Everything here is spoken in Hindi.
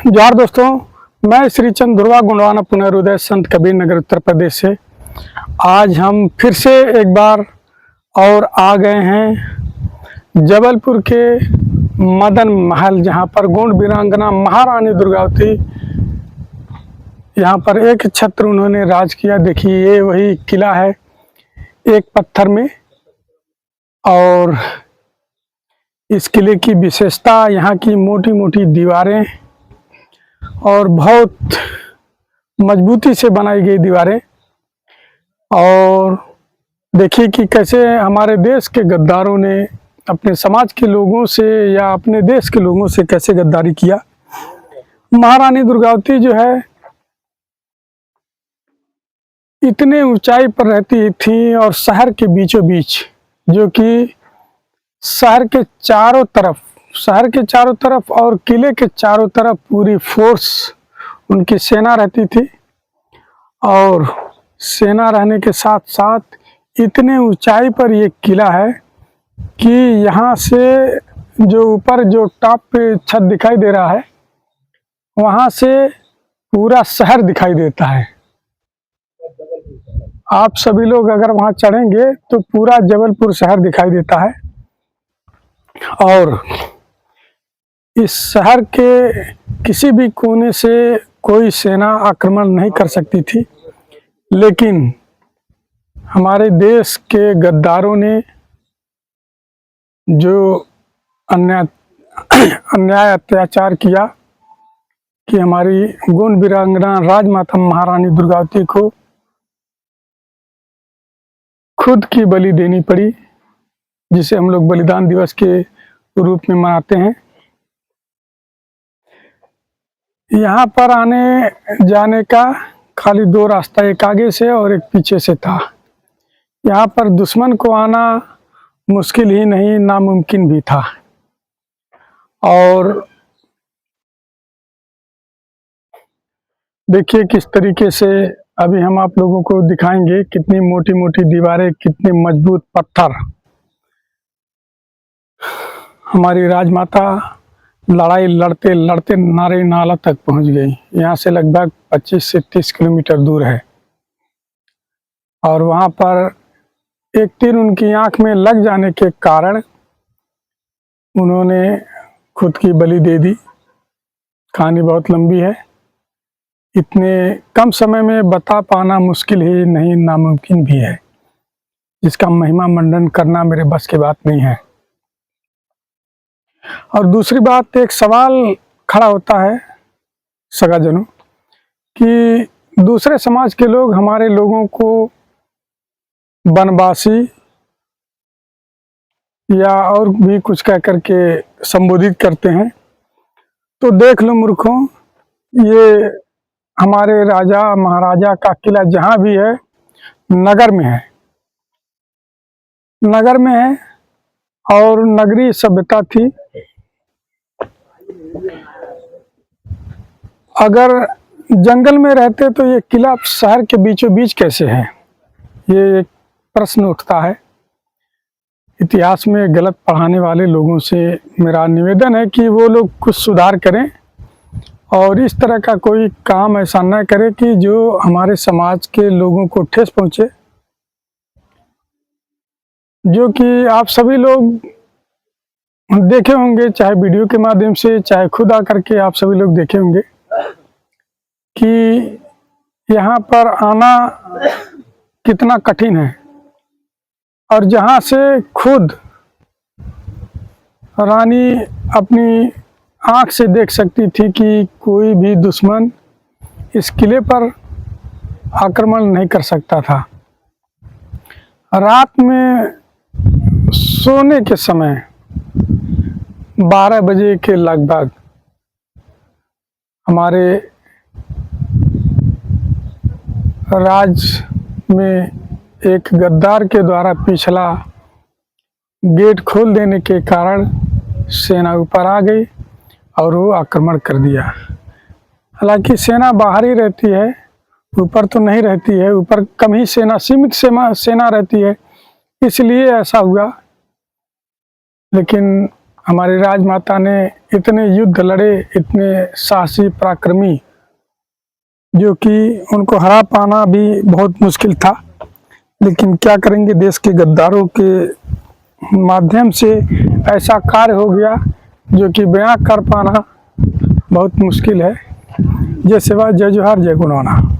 जोहार दोस्तों, मैं श्रीचंद ध्रुवा गुंडवाना पुनरुदय संत कबीर नगर उत्तर प्रदेश से आज हम फिर से एक बार और आ गए हैं जबलपुर के मदन महल, जहां पर गोंड वीरांगना महारानी दुर्गावती यहाँ पर एक छत्र उन्होंने राज किया। देखिए, ये वही किला है एक पत्थर में, और इस किले की विशेषता यहाँ की मोटी मोटी दीवारें और बहुत मजबूती से बनाई गई दीवारें। और देखिए कि कैसे हमारे देश के गद्दारों ने अपने समाज के लोगों से या अपने देश के लोगों से कैसे गद्दारी किया। महारानी दुर्गावती जो है इतने ऊंचाई पर रहती थी और शहर के बीचों बीच, जो कि शहर के चारों तरफ और किले के चारों तरफ पूरी फोर्स उनकी सेना रहती थी। और सेना रहने के साथ साथ इतने ऊंचाई पर ये किला है कि यहाँ से जो ऊपर जो टॉप पे छत दिखाई दे रहा है, वहाँ से पूरा शहर दिखाई देता है। आप सभी लोग अगर वहाँ चढ़ेंगे तो पूरा जबलपुर शहर दिखाई देता है। और इस शहर के किसी भी कोने से कोई सेना आक्रमण नहीं कर सकती थी, लेकिन हमारे देश के गद्दारों ने जो अन्याय अत्याचार किया कि हमारी गोंड वीरांगना राजमाता महारानी दुर्गावती को खुद की बलि देनी पड़ी, जिसे हम लोग बलिदान दिवस के रूप में मनाते हैं। यहाँ पर आने जाने का खाली दो रास्ता, एक आगे से और एक पीछे से था। यहाँ पर दुश्मन को आना मुश्किल ही नहीं, नामुमकिन भी था। और देखिए किस तरीके से अभी हम आप लोगों को दिखाएंगे, कितनी मोटी मोटी दीवारें, कितने मजबूत पत्थर। हमारी राजमाता लड़ाई लड़ते लड़ते नारे नाला तक पहुंच गई। यहाँ से लगभग 25 से 30 किलोमीटर दूर है। और वहाँ पर एक तीर उनकी आंख में लग जाने के कारण उन्होंने खुद की बलि दे दी। कहानी बहुत लंबी है, इतने कम समय में बता पाना मुश्किल ही नहीं, नामुमकिन भी है, जिसका महिमा मंडन करना मेरे बस की बात नहीं है। और दूसरी बात, एक सवाल खड़ा होता है सगाजनों कि दूसरे समाज के लोग हमारे लोगों को बनवासी या और भी कुछ कह करके संबोधित करते हैं। तो देख लो मूर्खों, ये हमारे राजा महाराजा का किला जहाँ भी है नगर में है, नगर में है। और नगरीय सभ्यता थी। अगर जंगल में रहते तो ये किला शहर के बीचों बीच कैसे है, ये एक प्रश्न उठता है। इतिहास में गलत पढ़ाने वाले लोगों से मेरा निवेदन है कि वो लोग कुछ सुधार करें और इस तरह का कोई काम ऐसा न करे कि जो हमारे समाज के लोगों को ठेस पहुंचे। जो कि आप सभी लोग देखे होंगे, चाहे वीडियो के माध्यम से, चाहे खुद आकर के आप सभी लोग देखे होंगे कि यहाँ पर आना कितना कठिन है। और जहाँ से खुद रानी अपनी आँख से देख सकती थी कि कोई भी दुश्मन इस किले पर आक्रमण नहीं कर सकता था। रात में सोने के समय 12 बजे के लगभग हमारे राज में एक गद्दार के द्वारा पिछला गेट खोल देने के कारण सेना ऊपर आ गई और वो आक्रमण कर दिया। हालांकि सेना बाहर ही रहती है, ऊपर तो नहीं रहती है। ऊपर कम ही सेना, सीमित सेना रहती है, इसलिए ऐसा हुआ। लेकिन हमारी राजमाता ने इतने युद्ध लड़े, इतने साहसी पराक्रमी, जो कि उनको हरा पाना भी बहुत मुश्किल था। लेकिन क्या करेंगे, देश के गद्दारों के माध्यम से ऐसा कार्य हो गया जो कि बयां कर पाना बहुत मुश्किल है। जय सेवा, जय जोहार, जय गुणवाना।